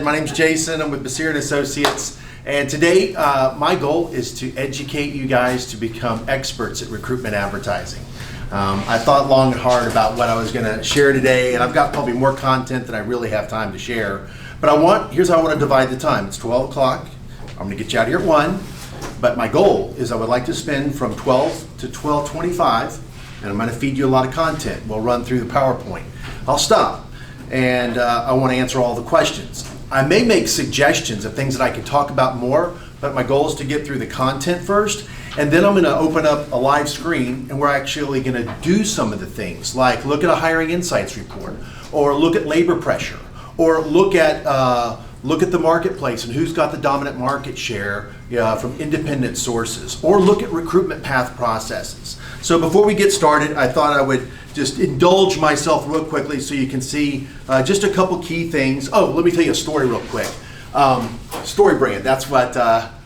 My name's Jason. I'm with Bessire Associates, and today my goal is to educate you guys to become experts at recruitment advertising. I thought long and hard about what I was going to share today, and I've got probably more content than I really have time to share. But here's how I want to divide the time. It's 12 o'clock. I'm going to get you out here at 1, but my goal is I would like to spend from 12 to 12:25, and I'm going to feed you a lot of content. We'll run through the PowerPoint. I'll stop, and I want to answer all the questions. I may make suggestions of things that I can talk about more, but my goal is to get through the content first, and then I'm going to open up a live screen, and we're actually going to do some of the things, like look at a hiring insights report, or look at labor pressure, or look at the marketplace and who's got the dominant market share from independent sources, or look at recruitment path processes. So before we get started, I thought I would just indulge myself real quickly so you can see just a couple key things. Oh, let me tell you a story real quick. Story brand, that's what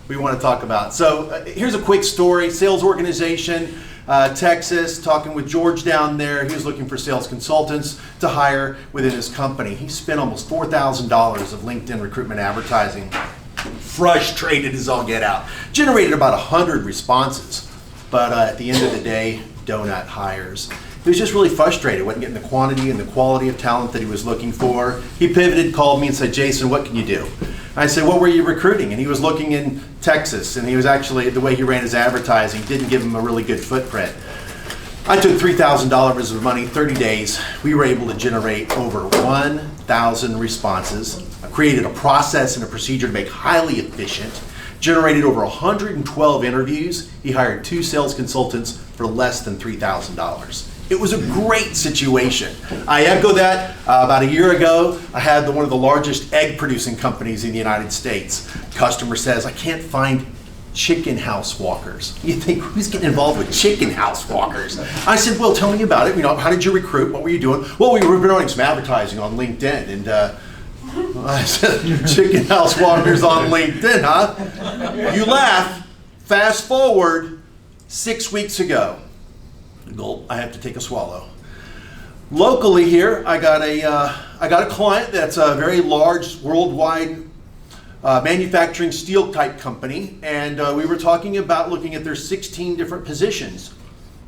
we want to talk about. So here's a quick story. Sales organization, Texas, talking with George down there. He was looking for sales consultants to hire within his company. He spent almost $4,000 of LinkedIn recruitment advertising. Frustrated as all get out. Generated about 100 responses, but at the end of the day, donut hires. He was just really frustrated, wasn't getting the quantity and the quality of talent that he was looking for. He pivoted, called me and said, "Jason, what can you do?" I said, "What were you recruiting?" And he was looking in Texas, and he was actually, the way he ran his advertising didn't give him a really good footprint. I took $3,000 of money, 30 days. We were able to generate over 1,000 responses. I created a process and a procedure to make highly efficient. Generated over 112 interviews. He hired 2 sales consultants for less than $3,000. It was a great situation. I echo that. About a year ago, I had one of the largest egg producing companies in the United States. Customer says, "I can't find chicken house walkers." You think, who's getting involved with chicken house walkers? I said, "Well, tell me about it. How did you recruit? What were you doing?" "Well, we were running some advertising on LinkedIn." And I said, "Chicken house walkers on LinkedIn, huh?" You laugh. Fast forward 6 weeks ago. Gulp, I have to take a swallow. Locally here, I got a client that's a very large worldwide manufacturing steel type company, and we were talking about looking at their 16 different positions.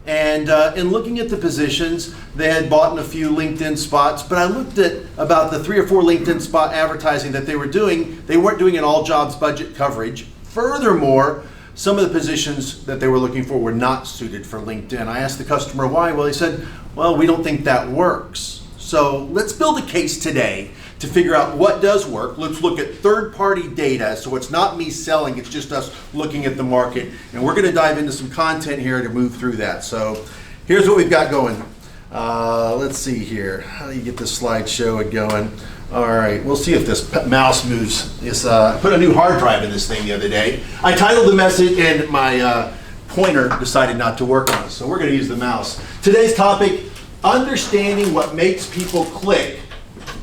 And in looking at the positions, they had bought in a few LinkedIn spots, but I looked at about the 3 or 4 LinkedIn spot advertising that they were doing. They weren't doing an all jobs budget coverage. Furthermore, some of the positions that they were looking for were not suited for LinkedIn. I asked the customer why. Well, he said, "Well, we don't think that works." So let's build a case today to figure out what does work. Let's look at third-party data, so it's not me selling, it's just us looking at the market. And we're going to dive into some content here to move through that. So here's what we've got going. Let's see here. How do you get this slideshow going? All right, we'll see if this mouse moves. I put a new hard drive in this thing the other day. I titled the message, and my pointer decided not to work on it, so we're going to use the mouse. Today's topic, understanding what makes people click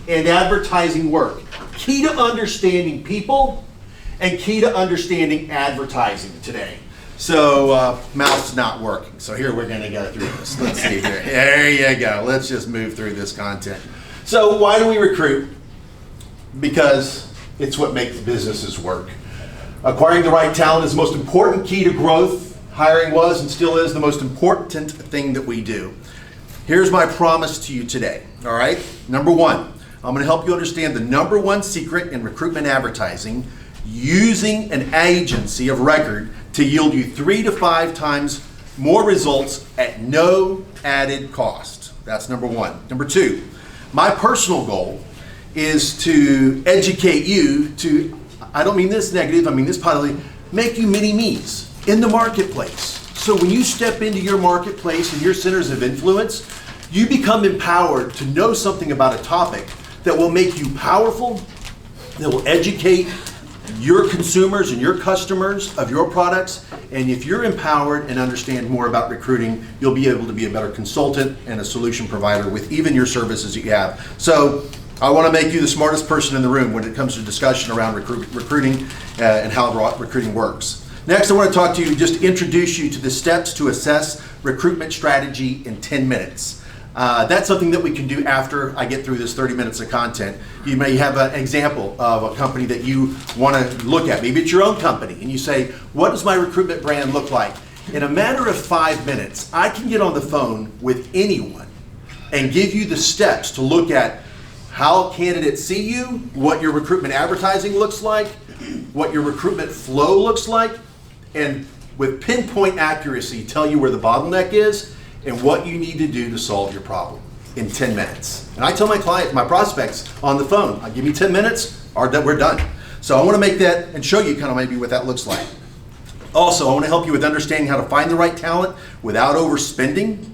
and advertising work. Key to understanding people and key to understanding advertising today. So mouse is not working, so here we're going to go through this. Let's see here. There you go. Let's just move through this content. So why do we recruit? Because it's what makes businesses work. Acquiring the right talent is the most important key to growth. Hiring was and still is the most important thing that we do. Here's my promise to you today, all right? Number 1, I'm going to help you understand the number 1 secret in recruitment advertising, using an agency of record to yield you 3 to 5 times more results at no added cost. That's number 1. Number 2, my personal goal is to educate you to, I don't mean this negative, I mean this positively, make you mini-me's in the marketplace. So when you step into your marketplace and your centers of influence, you become empowered to know something about a topic that will make you powerful, that will educate your consumers and your customers of your products. And if you're empowered and understand more about recruiting, you'll be able to be a better consultant and a solution provider with even your services that you have. So I want to make you the smartest person in the room when it comes to discussion around recruiting and how recruiting works. Next, I want to talk to you, just introduce you to the steps to assess recruitment strategy in 10 minutes. That's something that we can do after I get through this 30 minutes of content. You may have an example of a company that you want to look at. Maybe it's your own company, and you say, what does my recruitment brand look like? In a matter of 5 minutes, I can get on the phone with anyone and give you the steps to look at how candidates see you, what your recruitment advertising looks like, what your recruitment flow looks like, and with pinpoint accuracy tell you where the bottleneck is and what you need to do to solve your problem in 10 minutes. And I tell my clients, my prospects on the phone, I give me 10 minutes, we're done. So I want to make that and show you kind of maybe what that looks like. Also, I want to help you with understanding how to find the right talent without overspending,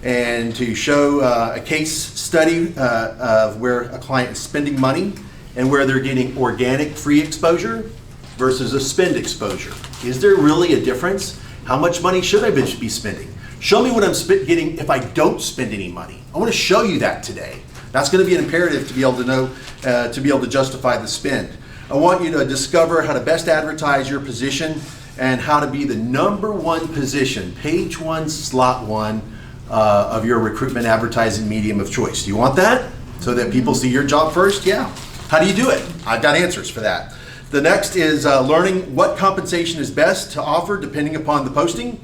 and to show a case study of where a client is spending money and where they're getting organic free exposure versus a spend exposure. Is there really a difference? How much money should I be spending? Show me what I'm getting if I don't spend any money. I want to show you that today. That's going to be an imperative to be able to know, to be able to justify the spend. I want you to discover how to best advertise your position and how to be the #1 position, page 1, slot 1 of your recruitment advertising medium of choice. Do you want that? So that people see your job first? Yeah. How do you do it? I've got answers for that. The next is learning what compensation is best to offer depending upon the posting.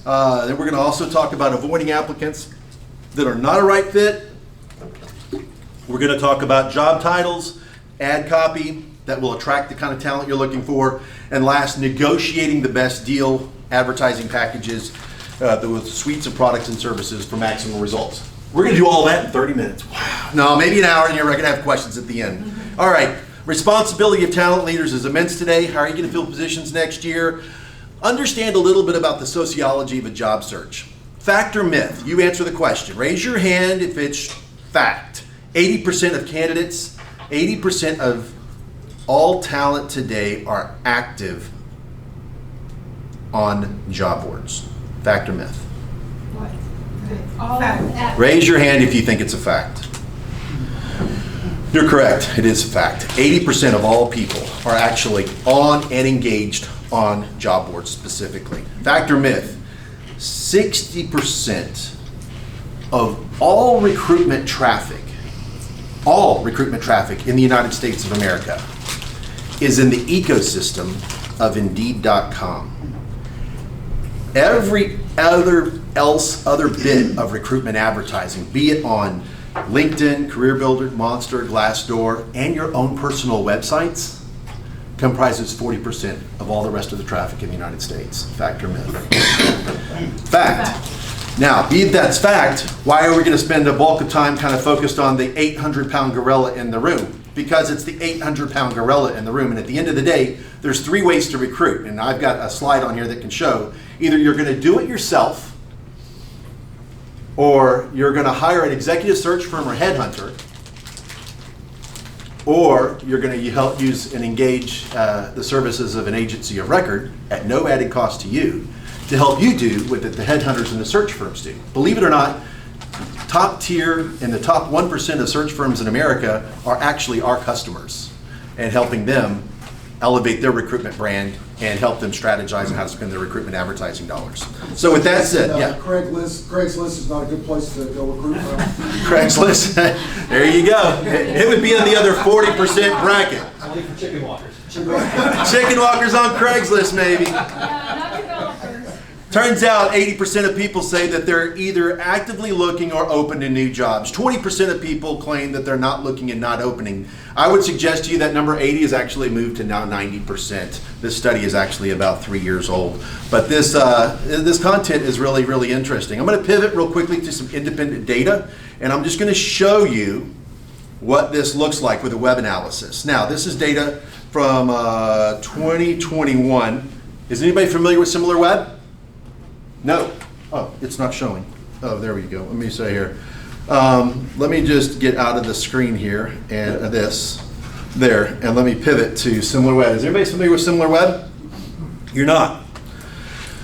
Then we're going to also talk about avoiding applicants that are not a right fit. We're going to talk about job titles, ad copy that will attract the kind of talent you're looking for, and last, negotiating the best deal advertising packages with suites of products and services for maximum results. We're going to do all that in 30 minutes. Wow. No, maybe an hour, and you're going to have questions at the end. All right. Responsibility of talent leaders is immense today. How are you going to fill positions next year? Understand a little bit about the sociology of a job search. Fact or myth? You answer the question. Raise your hand if it's fact. 80% of candidates, 80% of all talent today are active on job boards. Fact or myth? What? Fact. Raise your hand if you think it's a fact. You're correct. It is a fact. 80% of all people are actually on and engaged on job boards specifically. Fact or myth? 60% of all recruitment traffic in the United States of America is in the ecosystem of Indeed.com. Every other bit of recruitment advertising, be it on LinkedIn, CareerBuilder, Monster, Glassdoor, and your own personal websites, comprises 40% of all the rest of the traffic in the United States. Fact or myth? Fact. Now, be that's fact, why are we going to spend a bulk of time kind of focused on the 800-pound gorilla in the room? Because it's the 800-pound gorilla in the room, and at the end of the day, there's 3 ways to recruit, and I've got a slide on here that can show either you're going to do it yourself, or you're going to hire an executive search firm or headhunter, or you're going to help use and engage the services of an agency of record at no added cost to you to help you do what the headhunters and the search firms do. Believe it or not, top tier and the top 1% of search firms in America are actually our customers, and helping them elevate their recruitment brand and help them strategize on how to spend their recruitment advertising dollars. So with that said, yeah. Craigslist is not a good place to go recruit from. Craigslist, there you go. It would be in the other 40% bracket. Only for chicken walkers. Chicken walkers on Craigslist, maybe. Not developers. Turns out 80% of people say that they're either actively looking or open to new jobs. 20% of people claim that they're not looking and not opening. I would suggest to you that number 80 has actually moved to now 90%. This study is actually about 3 years old. But this content is really, really interesting. I'm going to pivot real quickly to some independent data, and I'm just going to show you what this looks like with a web analysis. Now, this is data from 2021. Is anybody familiar with SimilarWeb? No. Oh, it's not showing. Oh, there we go. Let me say here. Let me just get out of the screen here and there, and let me pivot to SimilarWeb. Is anybody familiar with SimilarWeb? You're not.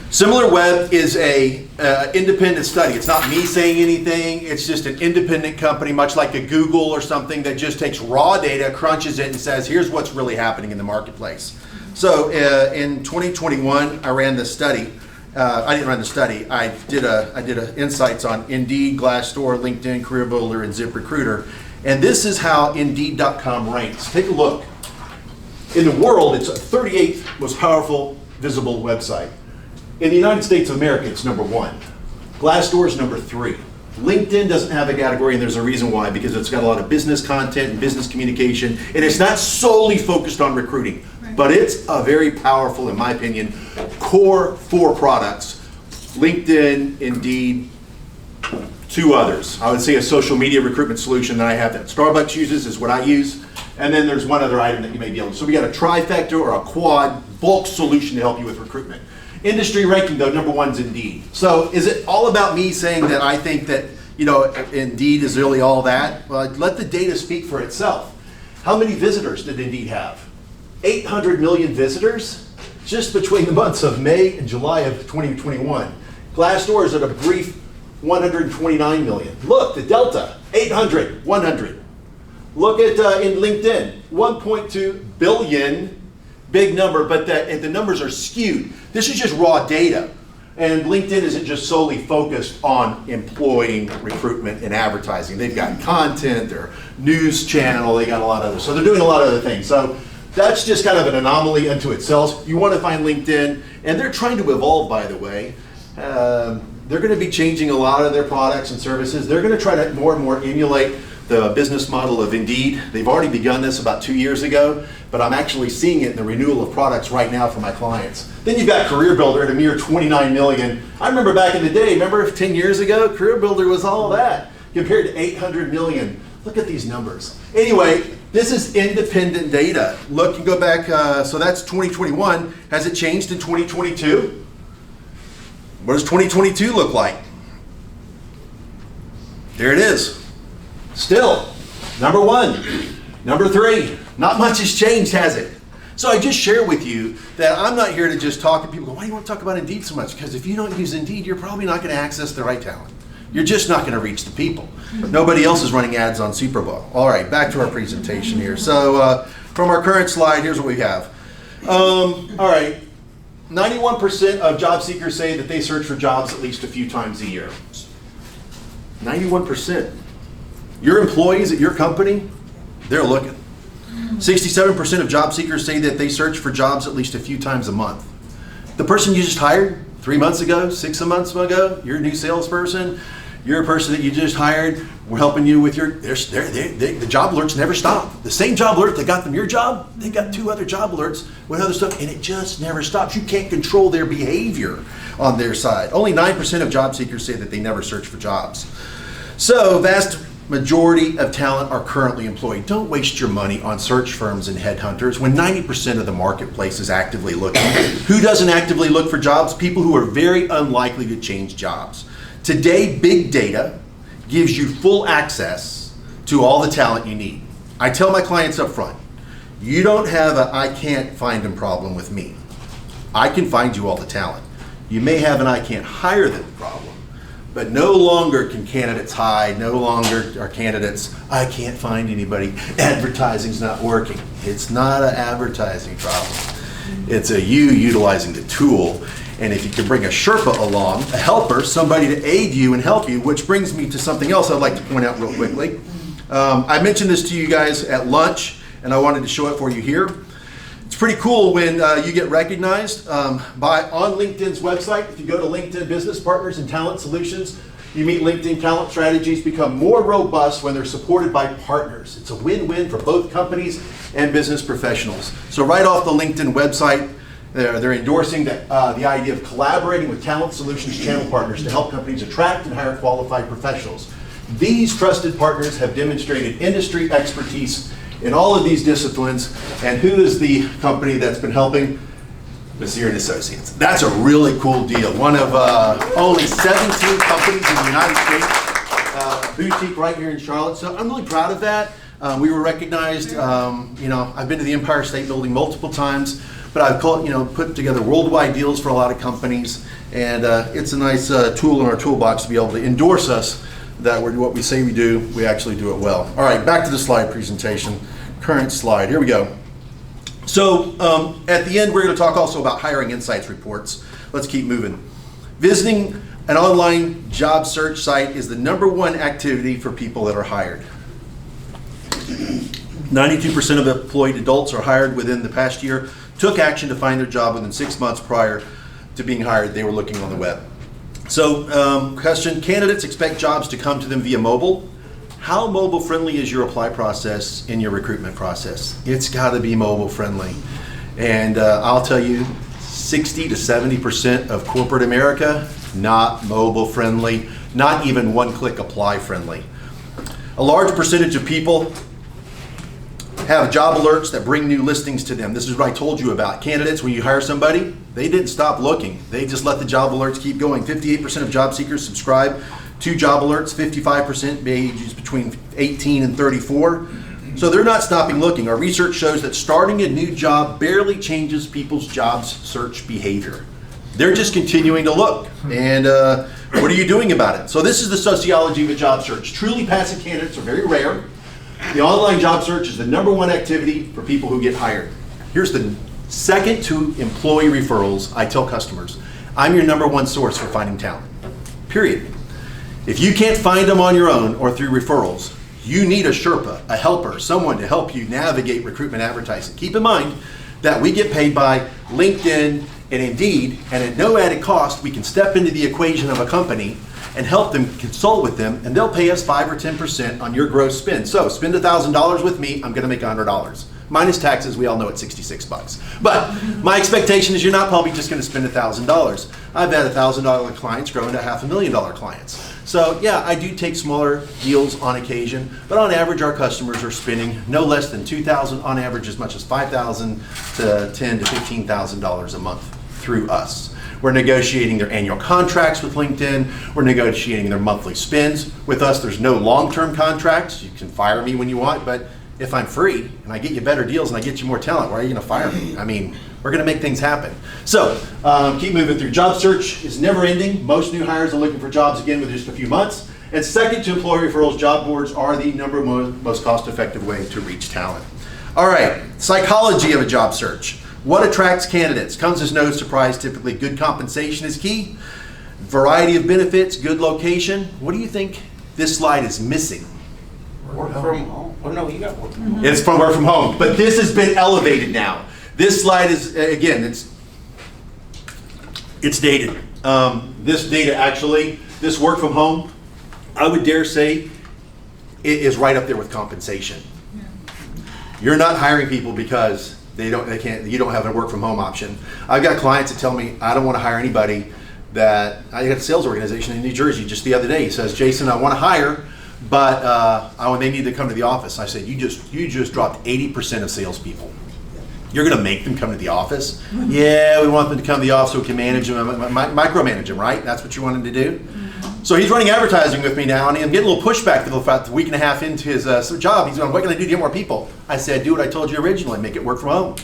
SimilarWeb is a independent study. It's not me saying anything. It's just an independent company, much like a Google or something, that just takes raw data, crunches it, and says, here's what's really happening in the marketplace. So in 2021, I ran this study, I didn't run the study. I did a insights on Indeed, Glassdoor, LinkedIn, Career Builder, and ZipRecruiter. And this is how Indeed.com ranks. Take a look. In the world, it's a 38th most powerful visible website. In the United States of America, it's number 1. Glassdoor is number 3. LinkedIn doesn't have a category, and there's a reason why, because it's got a lot of business content and business communication, and it's not solely focused on recruiting. But it's a very powerful, in my opinion, core 4 products. LinkedIn, Indeed, 2 others. I would say a social media recruitment solution that I have that Starbucks uses is what I use. And then there's one other item that you may be able to. So we got a trifecta or a quad bulk solution to help you with recruitment. Industry ranking though, number 1's Indeed. So is it all about me saying that I think that, Indeed is really all that? Well, let the data speak for itself. How many visitors did Indeed have? 800 million visitors just between the months of May and July of 2021. Glassdoor is at a brief 129 million. Look, the delta, 800, 100. Look at in LinkedIn, 1.2 billion, big number, but the numbers are skewed. This is just raw data. And LinkedIn isn't just solely focused on employing recruitment and advertising. They've got content, their news channel, they got a lot of other, so they're doing a lot of other things. So that's just kind of an anomaly unto itself. You want to find LinkedIn, and they're trying to evolve, by the way. They're going to be changing a lot of their products and services. They're going to try to more and more emulate the business model of Indeed. They've already begun this about 2 years ago, but I'm actually seeing it in the renewal of products right now for my clients. Then you've got Career Builder at a mere 29 million. I remember back in the day, remember 10 years ago, Career Builder was all that compared to 800 million. Look at these numbers. Anyway, this is independent data. Look, you go back, so that's 2021. Has it changed in 2022? What does 2022 look like? There it is. Still, number 1. Number 3, not much has changed, has it? So I just share with you that I'm not here to just talk to people, go, why do you want to talk about Indeed so much? Because if you don't use Indeed, you're probably not going to access the right talent. You're just not going to reach the people. Nobody else is running ads on Super Bowl. All right, back to our presentation here. So from our current slide, here's what we have. All right, 91% of job seekers say that they search for jobs at least a few times a year. 91%. Your employees at your company, they're looking. 67% of job seekers say that they search for jobs at least a few times a month. The person you just hired 3 months ago, 6 months ago, you're a new salesperson, you're a person that you just hired, we're helping you with the job alerts never stop. The same job alert that got them your job, they got 2 other job alerts with other stuff, and it just never stops. You can't control their behavior on their side. Only 9% of job seekers say that they never search for jobs. So vast majority of talent are currently employed. Don't waste your money on search firms and headhunters when 90% of the marketplace is actively looking. Who doesn't actively look for jobs? People who are very unlikely to change jobs. Today, big data gives you full access to all the talent you need. I tell my clients up front, you don't have a I can't find them problem with me. I can find you all the talent. You may have an I can't hire them problem. But no longer can candidates hide, no longer are candidates, I can't find anybody, advertising's not working. It's not an advertising problem. It's a you utilizing the tool. And if you can bring a Sherpa along, a helper, somebody to aid you and help you, which brings me to something else I'd like to point out real quickly. I mentioned this to you guys at lunch, and I wanted to show it for you here. It's pretty cool when you get recognized on LinkedIn's website. If you go to LinkedIn Business Partners and Talent Solutions, you meet LinkedIn talent strategies become more robust when they're supported by partners. It's a win-win for both companies and business professionals. So right off the LinkedIn website, they're endorsing the idea of collaborating with talent solutions channel partners to help companies attract and hire qualified professionals. These trusted partners have demonstrated industry expertise in all of these disciplines, and who is the company that's been helping? Bessire Associates. That's a really cool deal. One of only 17 companies in the United States, boutique right here in Charlotte. So I'm really proud of that. We were recognized. I've been to the Empire State Building multiple times, but I've put together worldwide deals for a lot of companies, and it's a nice tool in our toolbox to be able to endorse us. That what we say we do, we actually do it well. All right, back to the slide presentation. Current slide, here we go. So at the end, we're going to talk also about hiring insights reports. Let's keep moving. Visiting an online job search site is the #1 activity for people that are hired. 92% of employed adults are hired within the past year took action to find their job within 6 months prior to being hired. They were looking on the web. So, question, candidates expect jobs to come to them via mobile. How mobile friendly is your apply process in your recruitment process? It's got to be mobile friendly. And I'll tell you, 60 to 70% of corporate America, not mobile friendly, not even one-click apply friendly. A large percentage of people have job alerts that bring new listings to them. This is what I told you about. Candidates, when you hire somebody, they didn't stop looking. They just let the job alerts keep going. 58% of job seekers subscribe to job alerts, 55% ages between 18 and 34. So they're not stopping looking. Our research shows that starting a new job barely changes people's job search behavior. They're just continuing to look. And what are you doing about it? So this is the sociology of a job search. Truly passive candidates are very rare. The online job search is the #1 activity for people who get hired. Here's the second to employee referrals. I tell customers, I'm your #1 source for finding talent, period. If you can't find them on your own or through referrals, you need a Sherpa, a helper, someone to help you navigate recruitment advertising. Keep in mind that we get paid by LinkedIn and Indeed, and at no added cost, we can step into the equation of a company and help them consult with them, and they'll pay us 5 or 10% on your gross spend. So spend $1,000 with me, I'm gonna make $100. Minus taxes, we all know it's $66. But my expectation is you're not probably just gonna spend $1,000. I've had $1,000 clients grow into $500,000 clients. So yeah, I do take smaller deals on occasion, but on average our customers are spending no less than $2,000, on average as much as $5,000 to $10,000 to $15,000 a month through us. We're negotiating their annual contracts with LinkedIn. We're negotiating their monthly spends. With us, there's no long-term contracts. You can fire me when you want, but if I'm free and I get you better deals and I get you more talent, why are you gonna fire me? I mean, we're gonna make things happen. So, keep moving through. Job search is never ending. Most new hires are looking for jobs again within just a few months. And second to employee referrals, job boards are the most cost-effective way to reach talent. All right, psychology of a job search. What attracts candidates? Comes as no surprise, typically good compensation is key. Variety of benefits, good location. What do you think this slide is missing? Work from home. Oh no, you got work from home. It's from work from home, but this has been elevated now. This slide is, again, it's dated. This data actually, this work from home, I would dare say it is right up there with compensation. You're not hiring people because you don't have a work from home option. I've got clients that tell me, I don't want to hire anybody that, I got a sales organization in New Jersey just the other day. He says, Jason, I want to hire, but they need to come to the office. I said, you just dropped 80% of salespeople. You're going to make them come to the office? Yeah, we want them to come to the office so we can manage them, micromanage them, right? That's what you want them to do? So he's running advertising with me now, and I'm getting a little pushback for the fact that a week and a half into his job, he's going, what can I do to get more people? I said, do what I told you originally, make it work from home.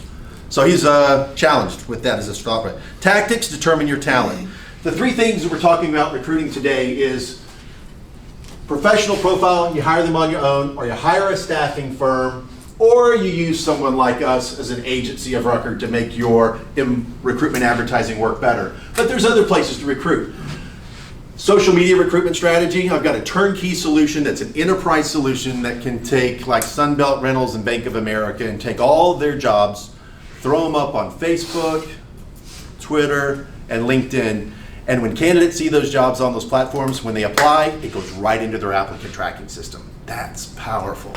So he's challenged with that as a stopper. Tactics determine your talent. The three things that we're talking about recruiting today is professional profile, you hire them on your own, or you hire a staffing firm, or you use someone like us as an agency of record to make your recruitment advertising work better. But there's other places to recruit. Social media recruitment strategy, I've got a turnkey solution that's an enterprise solution that can take like Sunbelt Rentals and Bank of America and take all their jobs, throw them up on Facebook, Twitter, and LinkedIn. And when candidates see those jobs on those platforms, when they apply, it goes right into their applicant tracking system. That's powerful.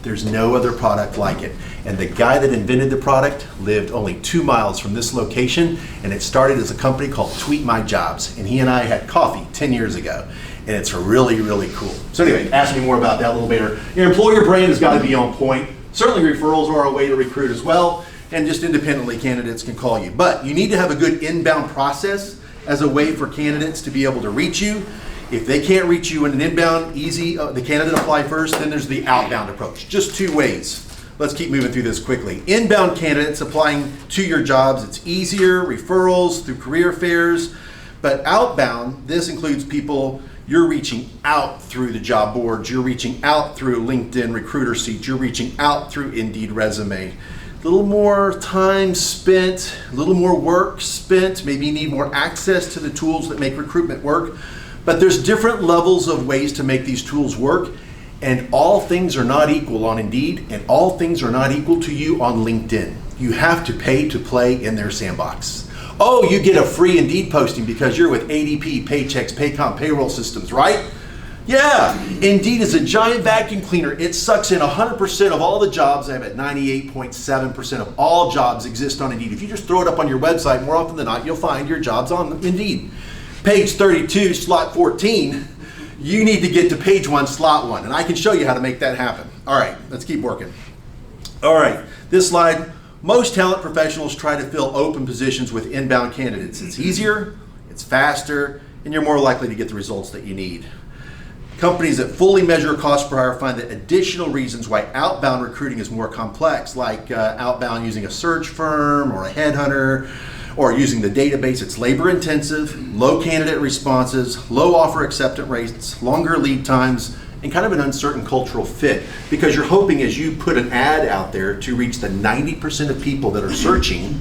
There's no other product like it. And the guy that invented the product lived only 2 miles from this location, and it started as a company called Tweet My Jobs. And he and I had coffee 10 years ago, and it's really, really cool. So anyway, ask me more about that a little later. Your employer brand has got to be on point. Certainly referrals are a way to recruit as well, and just independently candidates can call you. But you need to have a good inbound process as a way for candidates to be able to reach you. If they can't reach you in an inbound, easy, the candidate apply first, then there's the outbound approach. Just 2 ways. Let's keep moving through this quickly. Inbound candidates applying to your jobs, it's easier, referrals through career fairs. But outbound, this includes people you're reaching out through the job boards, you're reaching out through LinkedIn Recruiter Seat, you're reaching out through Indeed Resume. a little more time spent, a little more work spent. Maybe you need more access to the tools that make recruitment work. But there's different levels of ways to make these tools work. And all things are not equal on Indeed, and all things are not equal to you on LinkedIn. You have to pay to play in their sandbox. Oh, you get a free Indeed posting because you're with ADP, Paychex, Paycom, payroll systems, right? Yeah, Indeed is a giant vacuum cleaner. It sucks in 100% of all the jobs. I have at 98.7% of all jobs exist on Indeed. If you just throw it up on your website, more often than not, you'll find your jobs on Indeed. Page 32, slot 14, you need to get to page 1, slot 1, and I can show you how to make that happen. All right, let's keep working. All right, this slide, most talent professionals try to fill open positions with inbound candidates. It's easier, it's faster, and you're more likely to get the results that you need. Companies that fully measure cost per hire find that additional reasons why outbound recruiting is more complex, like outbound using a search firm or a headhunter, or using the database. It's labor intensive, low candidate responses, low offer acceptance rates, longer lead times, and kind of an uncertain cultural fit, because you're hoping as you put an ad out there to reach the 90% of people that are searching,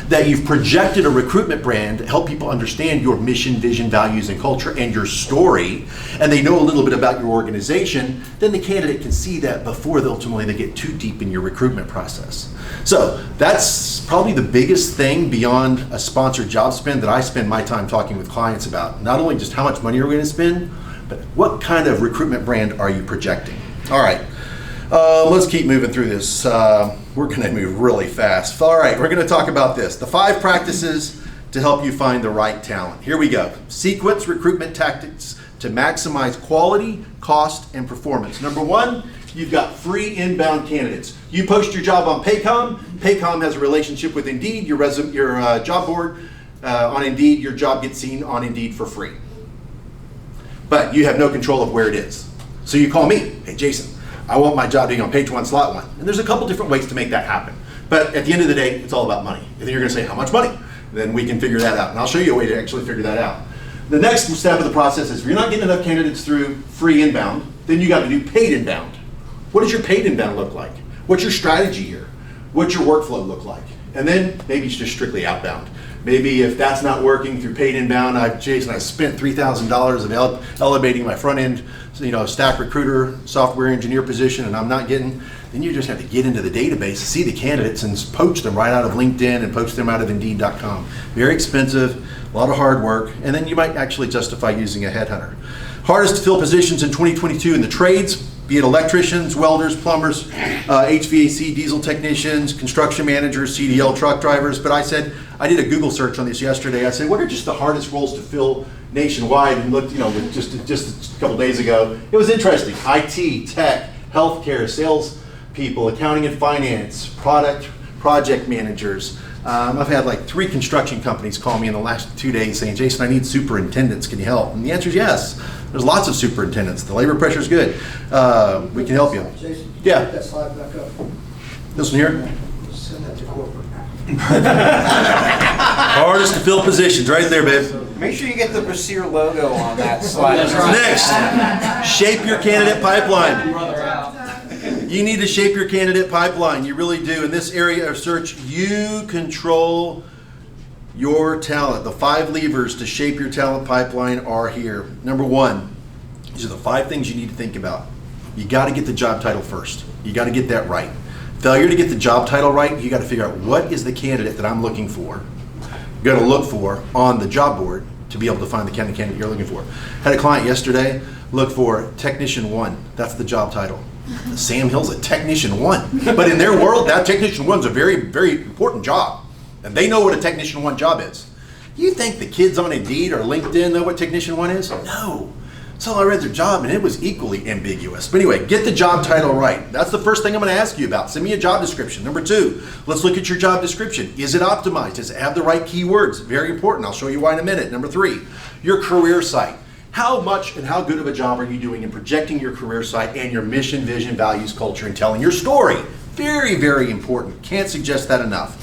that you've projected a recruitment brand to help people understand your mission, vision, values, and culture, and your story, and they know a little bit about your organization. Then the candidate can see that before they get too deep in your recruitment process. So that's probably the biggest thing beyond a sponsored job spend that I spend my time talking with clients about. Not only just how much money are we going to spend, but what kind of recruitment brand are you projecting? All right, let's keep moving through this. We're going to move really fast. All right, we're going to talk about this. The 5 practices to help you find the right talent. Here we go. Sequence recruitment tactics to maximize quality, cost, and performance. Number 1, you've got free inbound candidates. You post your job on Paycom. Paycom has a relationship with Indeed, your job board. On Indeed, your job gets seen on Indeed for free. But you have no control of where it is. So you call me, hey Jason, I want my job being on page 1, slot 1. And there's a couple different ways to make that happen. But at the end of the day, it's all about money. And then you're gonna say, how much money? Then we can figure that out. And I'll show you a way to actually figure that out. The next step of the process is if you're not getting enough candidates through free inbound, then you gotta do paid inbound. What does your paid inbound look like? What's your strategy here? What's your workflow look like? And then maybe it's just strictly outbound. Maybe if that's not working through paid inbound, Jason, I spent $3,000 of elevating my front end, stack recruiter, software engineer position, and I'm not getting, then you just have to get into the database, see the candidates, and poach them right out of LinkedIn and poach them out of Indeed.com. Very expensive, a lot of hard work, and then you might actually justify using a headhunter. Hardest to fill positions in 2022 in the trades, be it electricians, welders, plumbers, HVAC, diesel technicians, construction managers, CDL truck drivers. But I did a Google search on this yesterday. I said, what are just the hardest roles to fill nationwide? And looked, just a couple days ago. It was interesting. IT, tech, healthcare, sales people, accounting and finance, project managers. I've had like 3 construction companies call me in the last 2 days saying, Jason, I need superintendents, can you help? And the answer is yes. There's lots of superintendents. The labor pressure is good. We can help you. Jason, Yeah. put that slide back up. This one here? Send that to corporate. Hardest to fill positions, right there, babe. Make sure you get the Bessire logo on that slide. Next, shape your candidate pipeline. You need to shape your candidate pipeline. You really do. In this area of search, you control your talent. The 5 levers to shape your talent pipeline are here. Number 1, these are the 5 things you need to think about. You got to get the job title first. You got to get that right. Failure to get the job title right, you got to figure out what is the candidate that I'm looking for. You got to look for on the job board to be able to find the kind of candidate you're looking for. Had a client yesterday look for Technician 1. That's the job title. Sam Hill's a Technician 1. But in their world, that Technician 1 is a very, very important job. And they know what a Technician 1 job is. You think the kids on Indeed or LinkedIn know what Technician 1 is? No. So I read their job and it was equally ambiguous. But anyway, get the job title right. That's the first thing I'm going to ask you about. Send me a job description. Number 2, let's look at your job description. Is it optimized? Does it have the right keywords? Very important. I'll show you why in a minute. Number 3, your career site. How much and how good of a job are you doing in projecting your career site and your mission, vision, values, culture, and telling your story? Very, very important. Can't suggest that enough.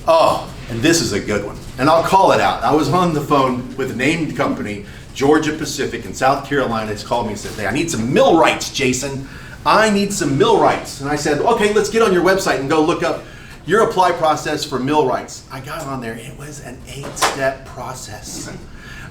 Oh, and this is a good one. And I'll call it out. I was on the phone with a named company, Georgia Pacific in South Carolina. Has called me and said, hey, I need some millwrights, Jason. I need some millwrights. And I said, okay, let's get on your website and go look up your apply process for millwrights. I got on there, it was an 8-step process.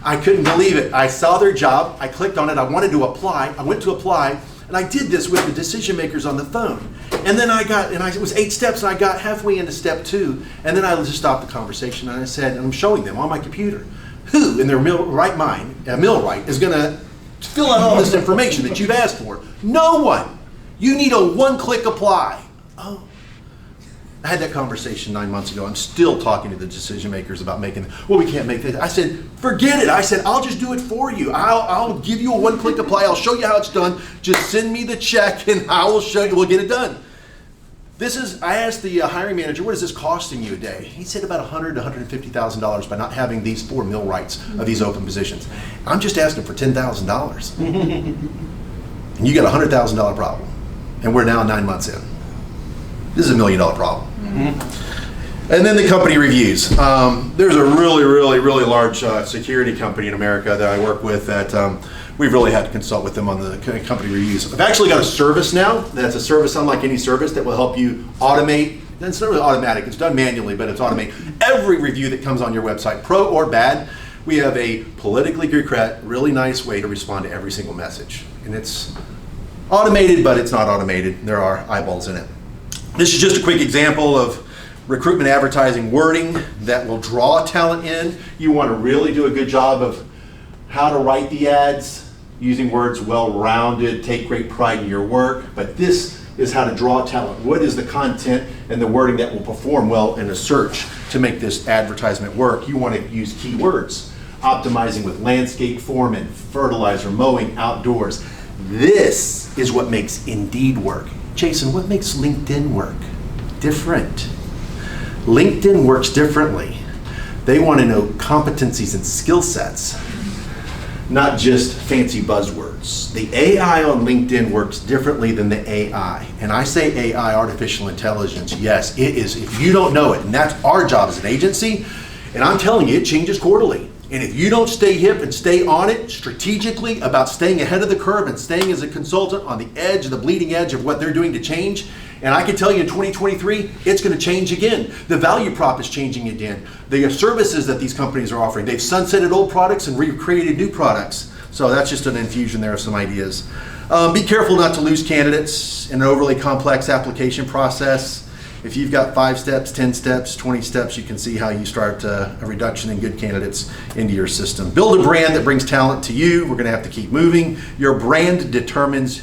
I couldn't believe it. I saw their job, I clicked on it, I wanted to apply, I went to apply, and I did this with the decision makers on the phone. And then it was 8 steps, and I got halfway into step 2, and then I just stopped the conversation, and I said, and I'm showing them on my computer, who in their right mind, a millwright, is gonna fill out all this information that you've asked for? No one. You need a one-click apply. Oh. I had that conversation 9 months ago. I'm still talking to the decision makers about well, we can't make this. I said, forget it. I said, I'll just do it for you. I'll give you a one-click apply. I'll show you how it's done. Just send me the check and I will show you. We'll get it done. I asked the hiring manager, what is this costing you a day? He said about $100,000 to $150,000 by not having these 4 millwrights of these open positions. I'm just asking for $10,000. And you got a $100,000 problem. And we're now 9 months in. This is $1 million problem. And then the company reviews. There's a really large security company in America that I work with that we've really had to consult with them on the company reviews. I've actually got a service now that's a service unlike any service that will help you automate. It's not really automatic, it's done manually, but it's automate every review that comes on your website, pro or bad. We have a politically correct, really nice way to respond to every single message. And it's automated, but it's not automated. There are eyeballs in it. This is just a quick example of recruitment advertising wording that will draw talent in. You want to really do a good job of how to write the ads, using words well-rounded, take great pride in your work, but this is how to draw talent. What is the content and the wording that will perform well in a search to make this advertisement work? You want to use keywords, optimizing with landscape foreman, fertilizer, mowing, outdoors. This is what makes Indeed work. Jason, what makes LinkedIn work? Different. LinkedIn works differently. They want to know competencies and skill sets, not just fancy buzzwords. The AI on LinkedIn works differently than the AI. And I say AI, artificial intelligence, yes, it is. If you don't know it, and that's our job as an agency, and I'm telling you, it changes quarterly. And if you don't stay hip and stay on it strategically about staying ahead of the curve and staying as a consultant on the edge, the bleeding edge of what they're doing to change, and I can tell you in 2023, it's going to change again. The value prop is changing again. The services that these companies are offering, they've sunsetted old products and recreated new products. So that's just an infusion there of some ideas. Be careful not to lose candidates in an overly complex application process. If you've got 5 steps, 10 steps, 20 steps, you can see how you start a reduction in good candidates into your system. Build a brand that brings talent to you. We're going to have to keep moving. Your brand determines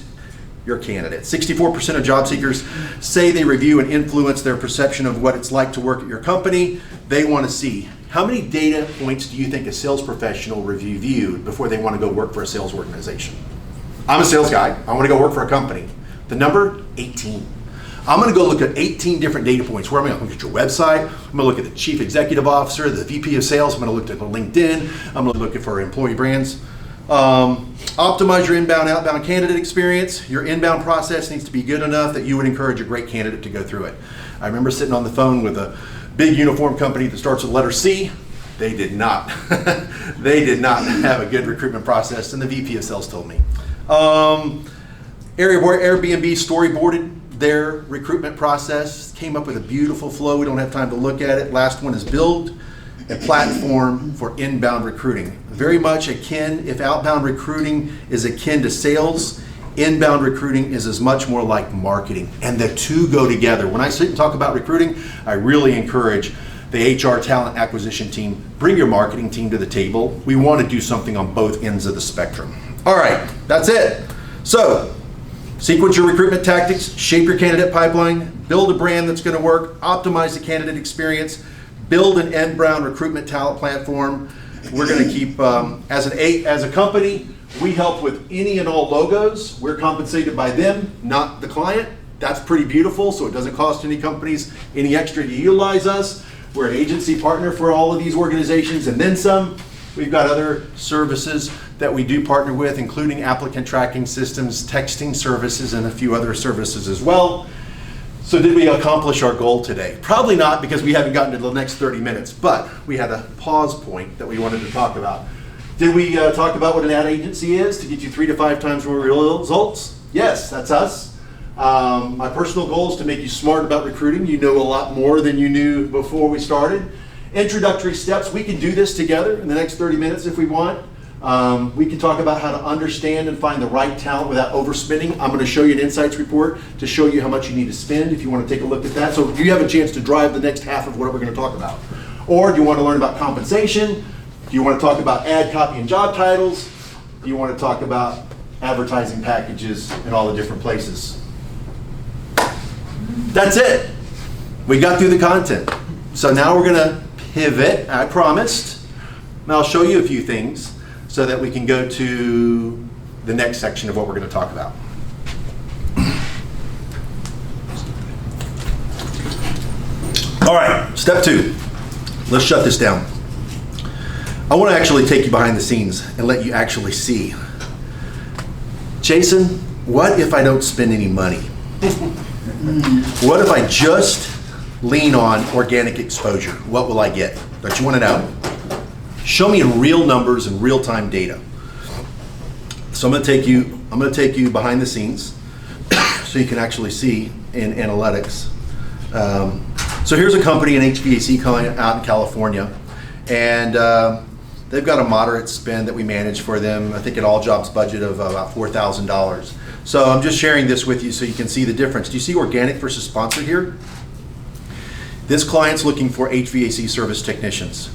your candidate. 64% of job seekers say they review and influence their perception of what it's like to work at your company. They want to see how many data points do you think a sales professional reviewed before they want to go work for a sales organization? I'm a sales guy. I want to go work for a company. The number, 18. I'm going to go look at 18 different data points. Where am I going to look at your website? I'm going to look at the chief executive officer, the VP of sales. I'm going to look at the LinkedIn. I'm going to look for employee brands. Optimize your inbound, outbound candidate experience. Your inbound process needs to be good enough that you would encourage a great candidate to go through it. I remember sitting on the phone with a big uniform company that starts with the letter C. They did not. They did not have a good recruitment process, and the VP of sales told me. Airbnb storyboarded their recruitment process, came up with a beautiful flow. We don't have time to look at it. Last one is build a platform for inbound recruiting. Very much akin, if outbound recruiting is akin to sales, inbound recruiting is as much more like marketing. And the two go together. When I sit and talk about recruiting, I really encourage the HR talent acquisition team, bring your marketing team to the table. We want to do something on both ends of the spectrum. All right, that's it. So, sequence your recruitment tactics, shape your candidate pipeline, build a brand that's going to work, optimize the candidate experience, build an inbound recruitment talent platform. We're going to keep, as a company, we help with any and all logos. We're compensated by them, not the client. That's pretty beautiful, so it doesn't cost any companies any extra to utilize us. We're an agency partner for all of these organizations, and then some. We've got other services that we do partner with, including applicant tracking systems, texting services, and a few other services as well. So did we accomplish our goal today? Probably not, because we haven't gotten to the next 30 minutes, but we had a pause point that we wanted to talk about. Did we talk about what an ad agency is to get you 3 to 5 times more results? Yes, that's us. My personal goal is to make you smart about recruiting. You know a lot more than you knew before we started. Introductory steps, we can do this together in the next 30 minutes if we want. We can talk about how to understand and find the right talent without overspending. I'm going to show you an insights report to show you how much you need to spend if you want to take a look at that. So you have a chance to drive the next half of what we're going to talk about. Or do you want to learn about compensation? Do you want to talk about ad copy and job titles? Do you want to talk about advertising packages in all the different places? That's it. We got through the content. So now we're going to pivot, I promised. And I'll show you a few things so that we can go to the next section of what we're going to talk about. All right, step 2. Let's shut this down. I want to actually take you behind the scenes and let you actually see. Jason, what if I don't spend any money? What if I just lean on organic exposure? What will I get? Don't you want to know? Show me in real numbers and real-time data. So I'm going to take you behind the scenes so you can actually see in analytics. So here's a company, an HVAC client out in California, and they've got a moderate spend that we manage for them. I think an all jobs budget of about $4,000. So I'm just sharing this with you so you can see the difference. Do you see organic versus sponsored here? This client's looking for HVAC service technicians.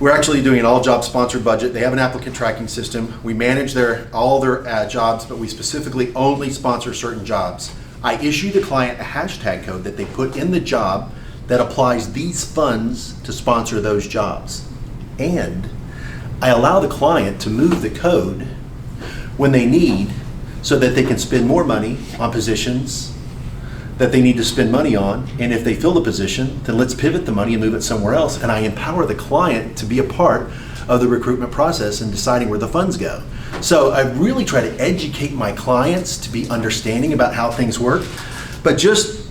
We're actually doing an all job sponsored budget. They have an applicant tracking system. We manage all their jobs, but we specifically only sponsor certain jobs. I issue the client a hashtag code that they put in the job that applies these funds to sponsor those jobs. And I allow the client to move the code when they need so that they can spend more money on positions that they need to spend money on. And if they fill the position, then let's pivot the money and move it somewhere else. And I empower the client to be a part of the recruitment process and deciding where the funds go. So I really try to educate my clients to be understanding about how things work. But just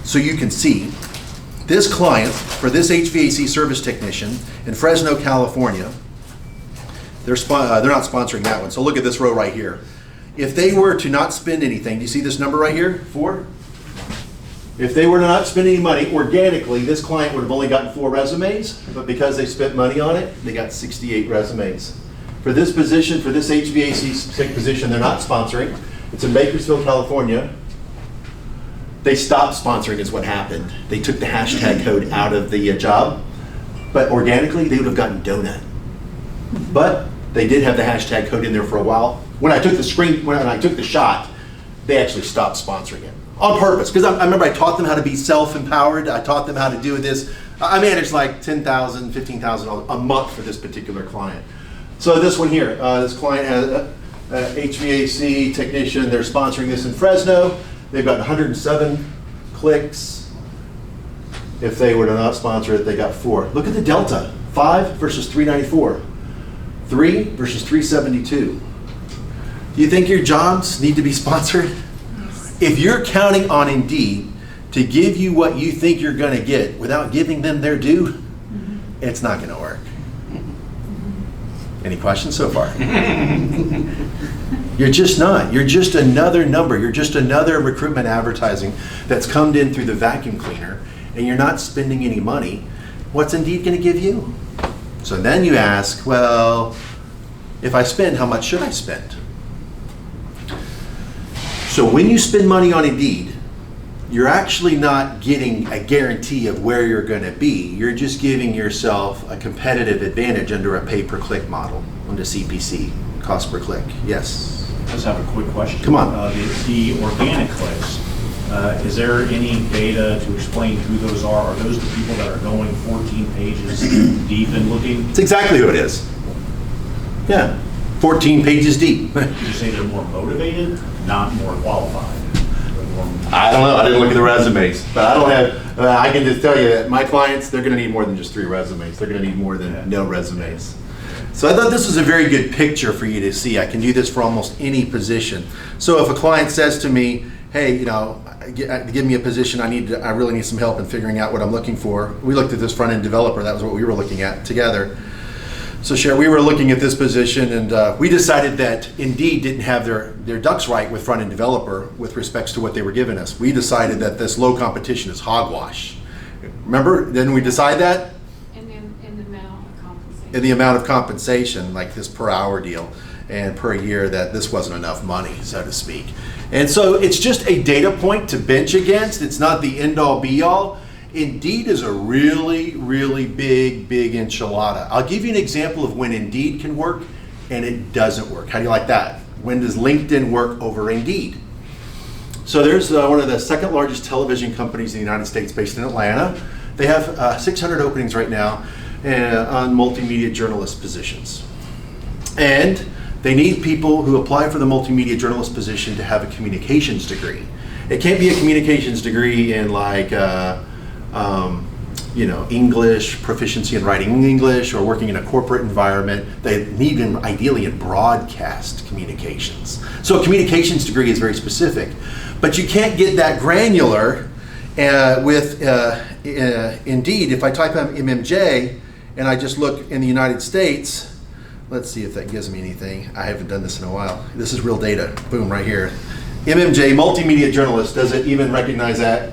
so you can see, this client, for this HVAC service technician in Fresno, California, they're not sponsoring that one. So look at this row right here. If they were to not spend anything, do you see this number right here, 4? If they were to not spend any money organically, this client would have only gotten 4 resumes, but because they spent money on it, they got 68 resumes. For this position, for this HVAC position, they're not sponsoring. It's in Bakersfield, California. They stopped sponsoring is what happened. They took the hashtag code out of the job, but organically they would have gotten donut. But they did have the hashtag code in there for a while. When I took the shot, they actually stopped sponsoring it on purpose. Because I remember I taught them how to be self-empowered. I taught them how to do this. I managed like $10,000, $15,000 a month for this particular client. So this one here, this client has a HVAC technician. They're sponsoring this in Fresno. They've got 107 clicks. If they were to not sponsor it, they got 4. Look at the delta, 5 versus 394. 3 versus 372. Do you think your jobs need to be sponsored? If you're counting on Indeed to give you what you think you're going to get without giving them their due, it's not going to work. Any questions so far? You're just not. You're just another number. You're just another recruitment advertising that's come in through the vacuum cleaner, and you're not spending any money. What's Indeed going to give you? So then you ask, well, if I spend, how much should I spend? So when you spend money on Indeed, you're actually not getting a guarantee of where you're going to be. You're just giving yourself a competitive advantage under a pay-per-click model, under CPC, cost per click. Yes? I just have a quick question. Come on. The organic clicks, is there any data to explain who those are? Are those the people that are going 14 pages deep and looking? It's exactly who it is. Yeah, 14 pages deep. Did you say they're more motivated, not more qualified? I don't know. I didn't look at the resumes, but I don't have. I can just tell you that my clients, they're going to need more than just 3 resumes. They're going to need more than no resumes. So I thought this was a very good picture for you to see. I can do this for almost any position. So if a client says to me, "Hey, give me a position. I really need some help in figuring out what I'm looking for." We looked at this front end developer. That was what we were looking at together. So Sherry, we were looking at this position and we decided that Indeed didn't have their ducks right with front-end developer with respects to what they were giving us. We decided that this low competition is hogwash. Remember, didn't we decide that? And then in the amount of compensation. In the amount of compensation, like this per hour deal and per year, that this wasn't enough money, so to speak. And so it's just a data point to bench against. It's not the end-all be-all. Indeed is a really, really big enchilada. I'll give you an example of when Indeed can work and it doesn't work. How do you like that? When does LinkedIn work over Indeed? So there's one of the second largest television companies in the United States based in Atlanta. They have 600 openings right now on multimedia journalist positions. And they need people who apply for the multimedia journalist position to have a communications degree. It can't be a communications degree in like, English, proficiency in writing English, or working in a corporate environment. They need them ideally in broadcast communications. So a communications degree is very specific, but you can't get that granular with Indeed. If I type in MMJ and I just look in the United States, let's see if that gives me anything. I haven't done this in a while. This is real data. Boom, right here. MMJ, multimedia journalist, does it even recognize that?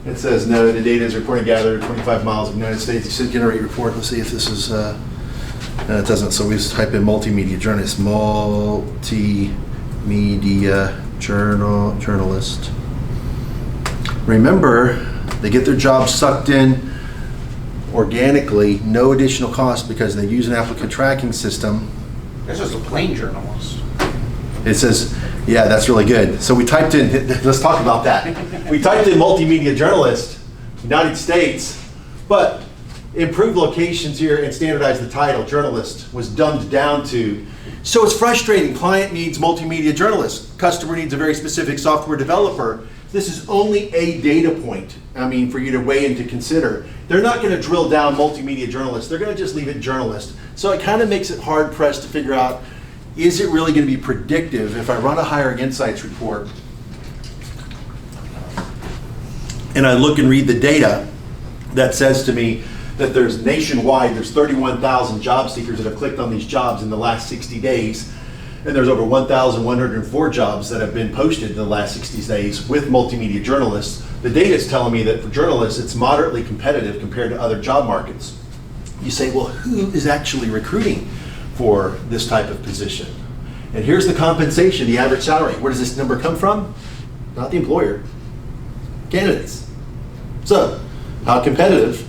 It says no, the data is recorded gathered 25 miles of the United States. You should generate report. Let's see if this is, no, it doesn't. So we just type in multimedia journalist, journalist. Remember, they get their jobs sucked in organically, no additional cost because they use an applicant tracking system. This is a plain journalist. It says, yeah, that's really good. So we typed in, let's talk about that. We typed in multimedia journalist, United States, but improved locations here and standardized the title, journalist, was dumbed down to. So it's frustrating. Client needs multimedia journalist. Customer needs a very specific software developer. This is only a data point, for you to weigh and to consider. They're not going to drill down multimedia journalist. They're going to just leave it journalist. So it kind of makes it hard pressed to figure out, is it really going to be predictive if I run a hiring insights report and I look and read the data that says to me that there's nationwide, there's 31,000 job seekers that have clicked on these jobs in the last 60 days, and there's over 1,104 jobs that have been posted in the last 60 days with multimedia journalists. The data is telling me that for journalists, it's moderately competitive compared to other job markets. You say, well, who is actually recruiting for this type of position? And here's the compensation, the average salary. Where does this number come from? Not the employer, candidates. So, how competitive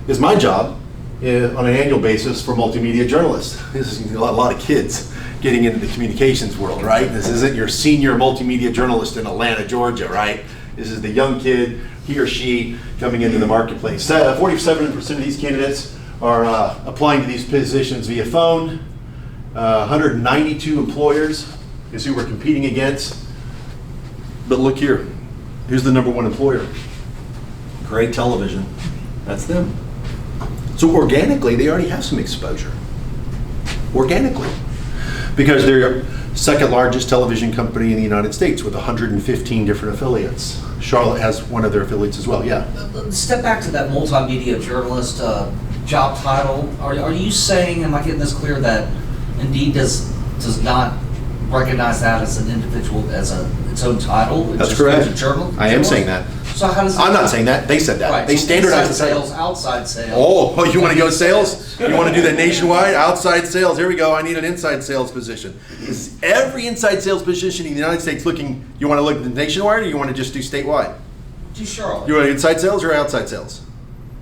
is my job on an annual basis for multimedia journalists? This is a lot of kids getting into the communications world, right? This isn't your senior multimedia journalist in Atlanta, Georgia, right? This is the young kid, he or she, coming into the marketplace. 47% of these candidates are applying to these positions via phone. 192 employers is who we're competing against. But look here, here's the number one employer. Gray Television, that's them. So organically, they already have some exposure. Organically. Because they're second largest television company in the United States with 115 different affiliates. Charlotte has one of their affiliates as well, yeah. Step back to that multimedia journalist job title. Are you saying, am I getting this clear, that Indeed does not recognize that as an individual, as its own title? That's correct. A journal, I am saying that. So how does I'm not saying that. They said that. Right, They so standardized the inside title. sales, outside sales. Oh, you want to go sales? You want to do that nationwide? Outside sales. Here we go. I need an inside sales position. Is every inside sales position in the United States looking, you want to look nationwide or you want to just do statewide? Do Charlotte. You want inside sales or outside sales?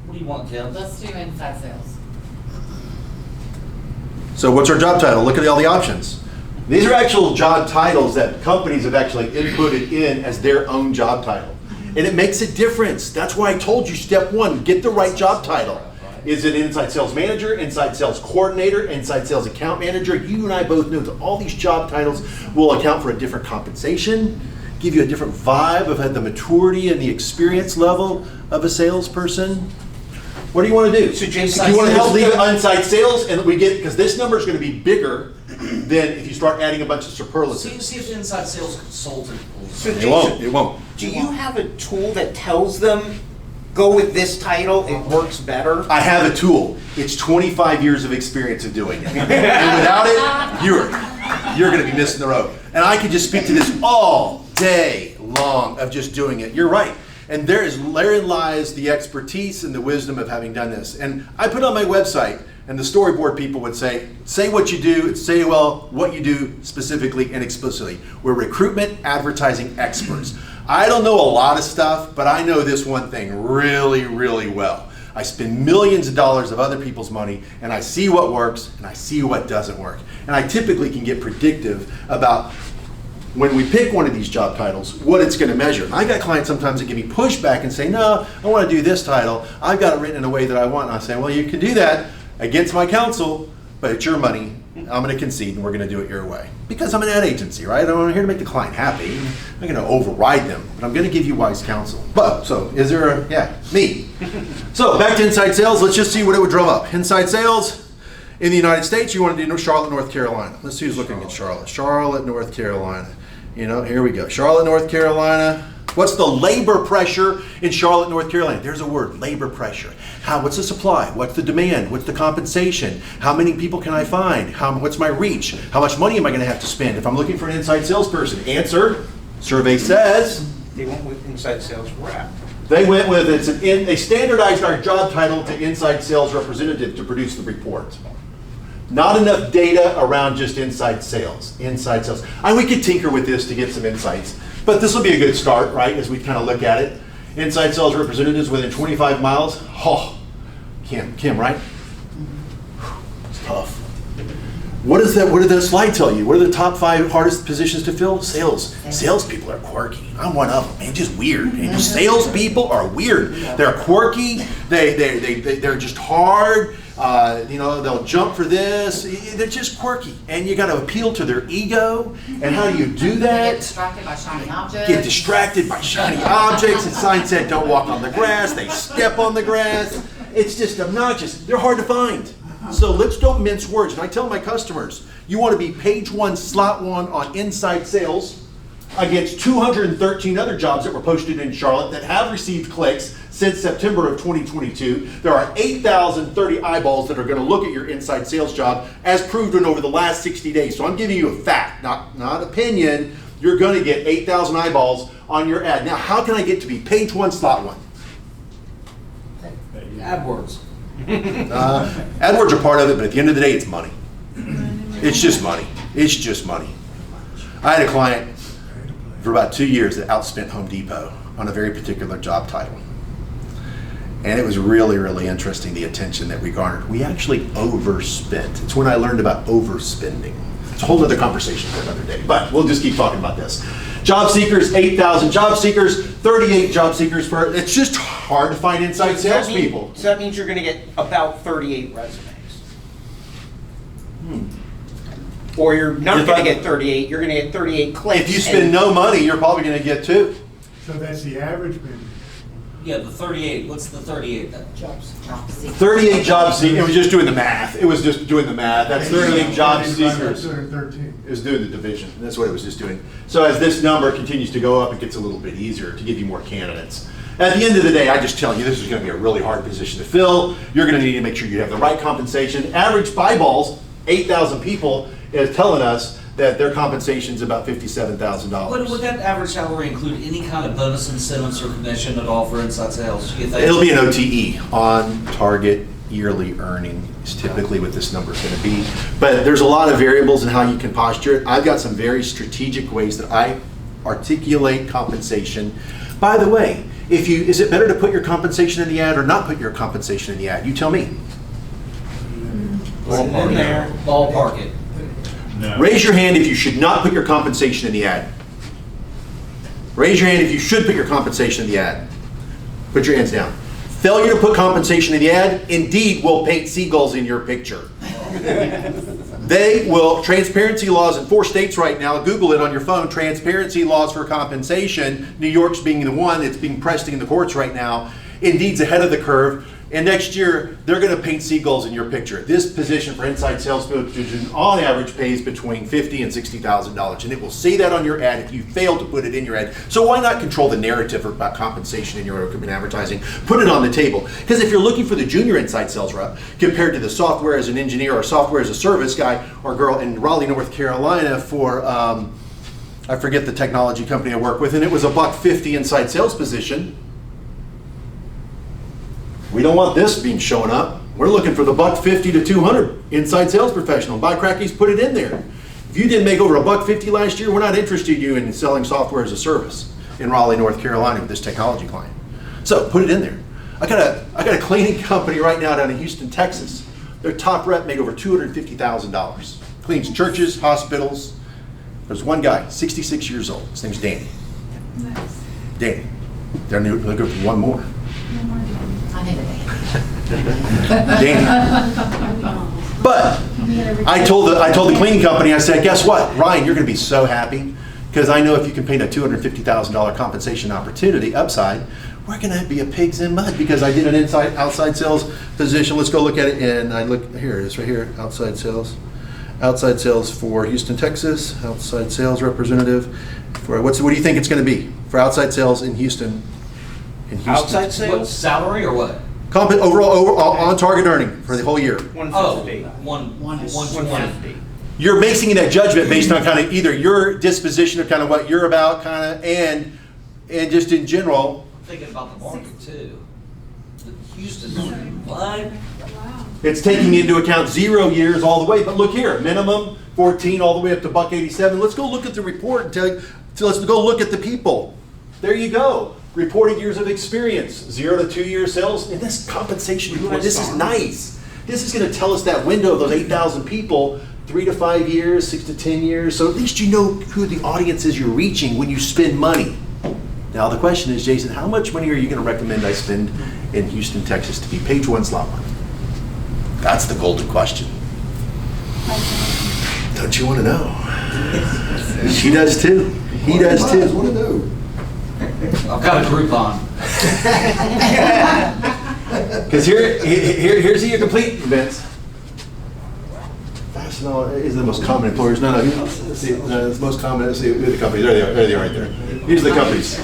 What do you want, Kim? Let's do inside sales. So what's our job title? Look at all the options. These are actual job titles that companies have actually inputted in as their own job title. And it makes a difference. That's why I told you step one, get the right job title. Is it inside sales manager, inside sales coordinator, inside sales account manager? You and I both know that all these job titles will account for a different compensation, give you a different vibe of the maturity and the experience level of a salesperson. What do you want to do? So Jason, do you want to help leave it inside sales and we get, because this number is going to be bigger than if you start adding a bunch of superlatives. See if the inside sales consultant pulls. So It won't. It won't. do you have a tool that tells them, go with this title, it works better. I have a tool. It's 25 years of experience of doing it. And without it, you're going to be missing the road. And I could just speak to this all day long of just doing it. You're right. And therein lies the expertise and the wisdom of having done this. And I put on my website, and the storyboard people would say what you do, say well what you do specifically and explicitly. We're recruitment advertising experts. I don't know a lot of stuff, but I know this one thing really, really well. I spend millions of dollars of other people's money, and I see what works and I see what doesn't work. And I typically can get predictive about when we pick one of these job titles, what it's going to measure. And I got clients sometimes that give me pushback and say, no, I want to do this title. I've got it written in a way that I want. And I say, well, you can do that against my counsel, but it's your money. I'm going to concede and we're going to do it your way. Because I'm an ad agency, right? I'm here to make the client happy. I'm not going to override them, but I'm going to give you wise counsel. But, so is there me. So back to inside sales. Let's just see what it would drum up. Inside sales. In the United States, you want to do Charlotte, North Carolina. Let's see who's looking at Charlotte. Charlotte, North Carolina. You know, here we go. Charlotte, North Carolina. What's the labor pressure in Charlotte, North Carolina? There's a word, labor pressure. What's the supply? What's the demand? What's the compensation? How many people can I find? What's my reach? How much money am I going to have to spend if I'm looking for an inside salesperson? Answer, survey says. They went with inside sales rep. They went with, they standardized our job title to inside sales representative to produce the report. Not enough data around just inside sales. Inside sales. We could tinker with this to get some insights, but this will be a good start, right, as we kind of look at it. Inside sales representatives within 25 miles. Oh, Kim, right? It's tough. What did that slide tell you? What are the top 5 hardest positions to fill? Sales. Salespeople are quirky. I'm one of them, man. Just weird. And salespeople are weird. They're quirky. They're just hard. They'll jump for this. They're just quirky, and you got to appeal to their ego. And how do you do that? Get distracted by shiny objects. Get distracted by shiny objects. The sign said, "Don't walk on the grass." They step on the grass. It's just obnoxious. They're hard to find. So let's don't mince words. And I tell my customers, you want to be page 1, slot 1 on inside sales against 213 other jobs that were posted in Charlotte that have received clicks since September of 2022. There are 8,030 eyeballs that are going to look at your inside sales job as proven over the last 60 days. So I'm giving you a fact, not opinion. You're going to get 8,000 eyeballs on your ad. Now, how can I get to be page 1, slot 1? AdWords. AdWords are part of it, but at the end of the day, it's money. It's just money. It's just money. I had a client for about 2 years that outspent Home Depot on a very particular job title. And it was really, really interesting, the attention that we garnered. We actually overspent. It's when I learned about overspending. It's a whole other conversation for another day, but we'll just keep talking about this. Job seekers, 8,000 job seekers, 38 job seekers per. It's just hard to find inside salespeople. So that means you're going to get about 38 resumes. Or you're not going to get 38, you're going to get 38 clicks. If you spend no money, you're probably going to get 2. So that's the average bid. Yeah, the 38. What's the 38 then? 38 job seekers. It was just doing the math. It was just doing the math. That's 38 job seekers. 213. It was doing the division. That's what it was just doing. So as this number continues to go up, it gets a little bit easier to give you more candidates. At the end of the day, I just tell you, this is going to be a really hard position to fill. You're going to need to make sure you have the right compensation. Average eyeballs, 8,000 people, is telling us that their compensation is about $57,000. Would that average salary include any kind of bonus incentives or commission at all for inside sales? You think? It'll be an OTE, on target yearly earning is typically what this number is going to be. But there's a lot of variables in how you can posture it. I've got some very strategic ways that I articulate compensation. By the way, is it better to put your compensation in the ad or not put your compensation in the ad? You tell me. Ballpark it. Ballpark it. No. Raise your hand if you should not put your compensation in the ad. Raise your hand if you should put your compensation in the ad. Put your hands down. Failure to put compensation in the ad, Indeed will paint seagulls in your picture. They will, transparency laws in 4 states right now, Google it on your phone, transparency laws for compensation. New York's being the one that's being pressed in the courts right now. Indeed's ahead of the curve. And next year, they're gonna paint seagulls in your picture. This position for inside sales position on average pays between $50,000 and $60,000. And it will say that on your ad if you fail to put it in your ad. So why not control the narrative about compensation in your recruitment advertising? Put it on the table. Because if you're looking for the junior inside sales rep compared to the software as an engineer or software as a service guy or girl in Raleigh, North Carolina for, I forget the technology company I work with, and it was a $150 inside sales position. We don't want this being showing up. We're looking for the $150 to $200 inside sales professional. Buy crackies, put it in there. If you didn't make over a $150 last year, we're not interested in you in selling software as a service in Raleigh, North Carolina with this technology client. So put it in there. I got a cleaning company right now down in Houston, Texas. Their top rep made over $250,000. Cleans churches, hospitals. There's one guy, 66 years old. His name's Danny. Nice. Danny. They're looking for one more. I need a name. Danny. But I told the cleaning company, I said, guess what? Ryan, you're going to be so happy because I know if you can paint a $250,000 compensation opportunity upside, we're going to be a pigs in mud because I did an outside sales position. Let's go look at it. And I look, here it is right here, outside sales. Outside sales for Houston, Texas. Outside sales representative. For what do you think it's going to be for outside sales in Houston? Outside What, sales? salary or what? Overall on target earning for the whole year. 150. 150. You're making that judgment based on kind of either your disposition of kind of what you're about, kind of, and just in general. Thinking about the market too. The Houston market, what? It's taking into account 0 years all the way. But look here, minimum 14 all the way up to $187. Let's go look at the report and let's go look at the people. There you go. Reported years of experience, 0 to 2 year sales. And this compensation report, this is nice. This is going to tell us that window of those 8,000 people, 3 to 5 years, 6 to 10 years. So at least you know who the audience is you're reaching when you spend money. Now the question is, Jason, how much money are you going to recommend I spend in Houston, Texas to be page one slot one? That's the golden question. Don't you want to know? She does too. He does too. I've got a Groupon. Because here's the complete, Vince. Fastenal is the most common employers. No, let's see, it's the most common. Let's see who the companies. There they are right there. Here's the companies.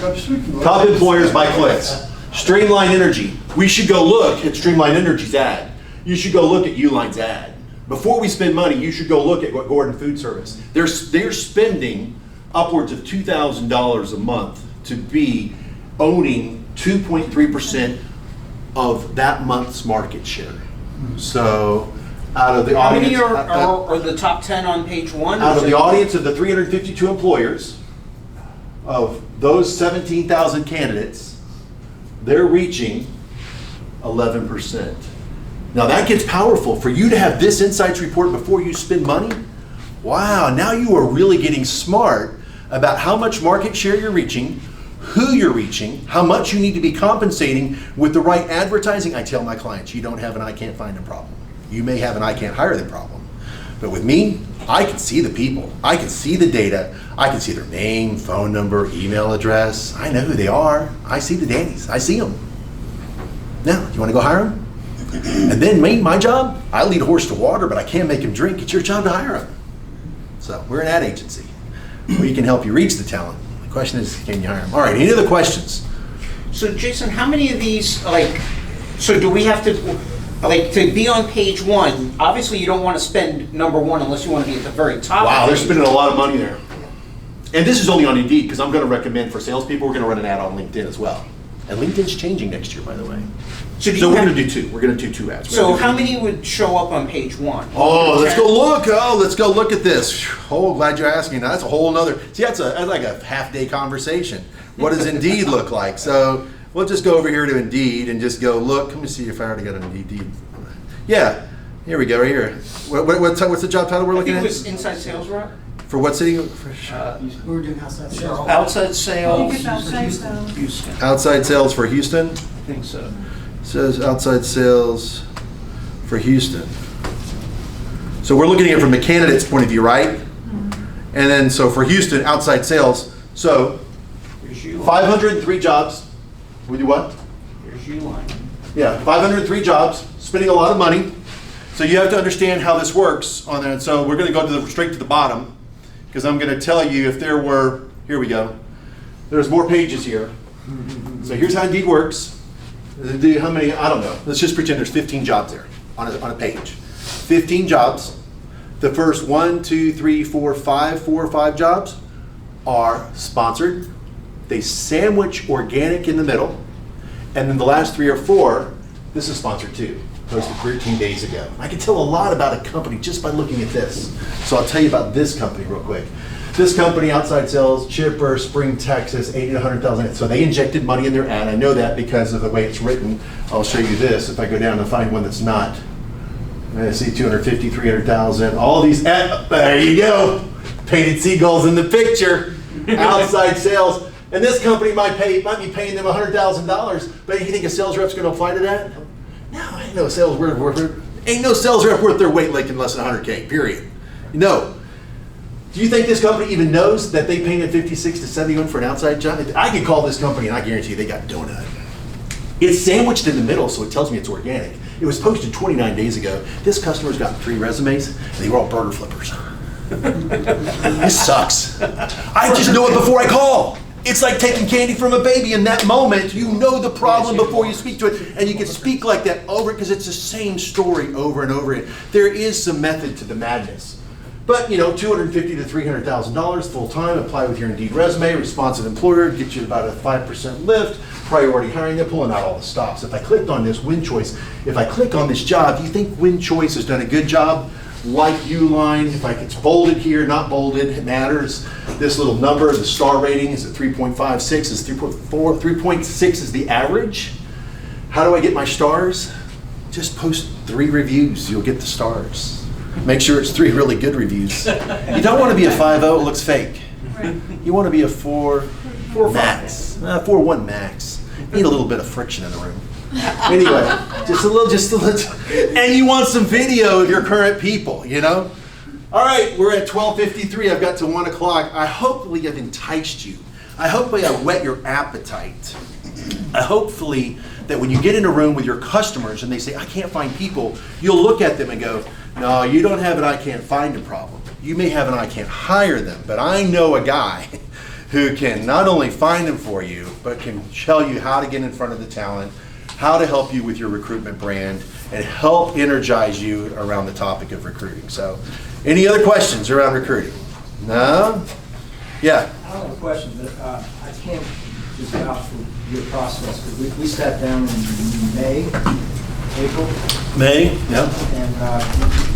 Top employers by clicks. Streamline Energy. We should go look at Streamline Energy's ad. You should go look at Uline's ad. Before we spend money, you should go look at what Gordon Food Service. They're spending upwards of $2,000 a month to be owning 2.3% of that month's market share. So out of the How audience, many are the top 10 on page one? out of the audience of the 352 employers, of those 17,000 candidates, they're reaching 11%. Now that gets powerful. For you to have this insights report before you spend money, wow, now you are really getting smart about how much market share you're reaching, who you're reaching, how much you need to be compensating with the right advertising. I tell my clients, you don't have an I can't find them problem. You may have an I can't hire them problem. But with me, I can see the people. I can see the data. I can see their name, phone number, email address. I know who they are. I see the Dannies. I see them. Now, you want to go hire them? And then my job, I lead a horse to water, but I can't make him drink. It's your job to hire him. So we're an ad agency. We can help you reach the talent. The question is, can you hire them? All right, any other questions? So Jason, how many of these, so do we have to, to be on page one, obviously you don't want to spend number one unless you want to be at the very top. Wow, of they're the spending a lot of money there. And this is only on Indeed, because I'm going to recommend for salespeople, we're going to run an ad on LinkedIn as well. And LinkedIn's changing next year, by the way. So So we're going to do two. We're going to do two ads. We're So gonna do how two. many would show up on page one? Oh, let's go look. Oh, let's go look at this. Oh, glad you're asking. That's a whole nother. See, that's like a half-day conversation. What does Indeed look like? So we'll just go over here to Indeed and just go look. Let me see if I already got an Indeed. Yeah, here we go, right here. What's the job title we're I looking think at? it was inside sales rep? For what city? We were doing outside sales. Outside sales. Houston. Outside sales for Houston. I think so. Says outside sales for Houston. So we're looking at it from the candidate's point of view, right? And then, so for Houston, outside sales, so Here's Uline. 503 jobs. We do what? Here's Uline. Yeah, 503 jobs, spending a lot of money. So you have to understand how this works on there. So we're going to go straight to the bottom, because I'm going to tell you if there were, here we go. There's more pages here. So here's how Indeed works. How many, I don't know. Let's just pretend there's 15 jobs there on a page. 15 jobs. The first 4 or 5 jobs are sponsored. They sandwich organic in the middle. And then the last 3 or 4, this is sponsored too, posted 13 days ago. I can tell a lot about a company just by looking at this. So I'll tell you about this company real quick. This company, outside sales, Chipper, Spring, Texas, 80 to 100,000. So they injected money in their ad. I know that because of the way it's written. I'll show you this if I go down and find one that's not. I see 250, 300,000. All these, there you go. Painted seagulls in the picture. Outside sales. And this company might be paying them $100,000, but you think a sales rep's going to apply to that? No, ain't no sales rep worth their weight like in less than 100K. Period. No. Do you think this company even knows that they paid 56 to 71 for an outside job? I can call this company and I guarantee you they got donut. It's sandwiched in the middle, so it tells me it's organic. It was posted 29 days ago. This customer's got 3 resumes, and they were all burger flippers. This sucks. I just know it before I call. It's like taking candy from a baby. In that moment, you know the problem before you speak to it, and you can speak like that over because it's the same story over and over again. There is some method to the madness. But, you know, $250,000 to $300,000 full-time, apply with your Indeed resume, responsive employer, get you about a 5% lift, priority hiring, they're pulling out all the stops. If I clicked on this Win Choice, if I click on this job, do you think Win Choice has done a good job? Like Uline, if it's bolded here, not bolded, it matters. This little number, the star rating is at 3.56, is 3.4, 3.6 is the average. How do I get my stars? Just post 3 reviews, you'll get the stars. Make sure it's 3 really good reviews. You don't want to be a 5.0, it looks fake. You want to be a 4 max, 4.1 max. Need a little bit of friction in the room. Anyway, just a little, and you want some video of your current people, you know? All right, we're at 12:53. I've got to 1 o'clock. I hopefully have enticed you. I hopefully I whet your appetite. I hopefully that when you get in a room with your customers and they say, I can't find people, you'll look at them and go, no, you don't have an I can't find them problem. You may have an I can't hire them, but I know a guy who can not only find them for you, but can tell you how to get in front of the talent, how to help you with your recruitment brand, and help energize you around the topic of recruiting. So, any other questions around recruiting? No? Yeah. I don't have a question, but I can't just vouch for your process, because we sat down in April. May, yeah. And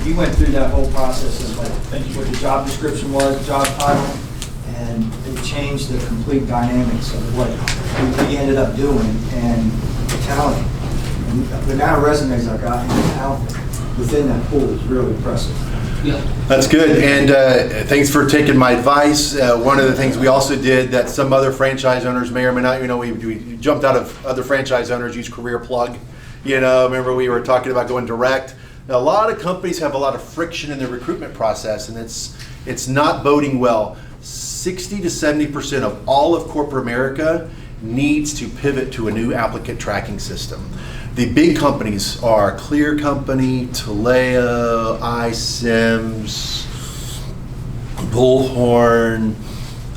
you went through that whole process of like what the job description was, job title, and it changed the complete dynamics of what we ended up doing and the talent. And the amount of resumes I got and the talent within that pool is really impressive. Yeah. That's good, and thanks for taking my advice. One of the things we also did that some other franchise owners may or may not, you know, we jumped out of other franchise owners, use Career Plug. You know, remember we were talking about going direct. Now, a lot of companies have a lot of friction in their recruitment process, and it's not boding well. 60 to 70% of all of corporate America needs to pivot to a new applicant tracking system. The big companies are Clear Company, Taleo, iSims, Bullhorn.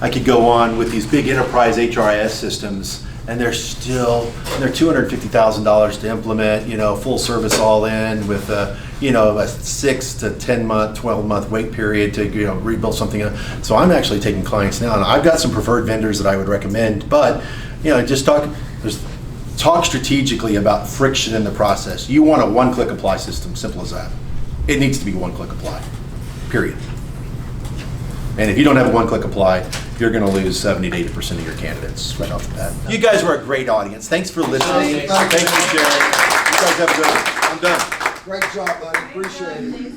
I could go on with these big enterprise HRIS systems, and they're $250,000 to implement, you know, full service all in with a 6 to 10 month, 12 month wait period to, you know, rebuild something. So I'm actually taking clients now, and I've got some preferred vendors that I would recommend, but, you know, just talk strategically about friction in the process. You want a one-click apply system, simple as that. It needs to be one-click apply, period. And if you don't have a one-click apply, you're going to lose 70 to 80% of your candidates right off the bat. You guys were a great audience. Thanks for listening. Thank you, Jerry. You guys have a good one. I'm done. Great job, buddy. Appreciate it.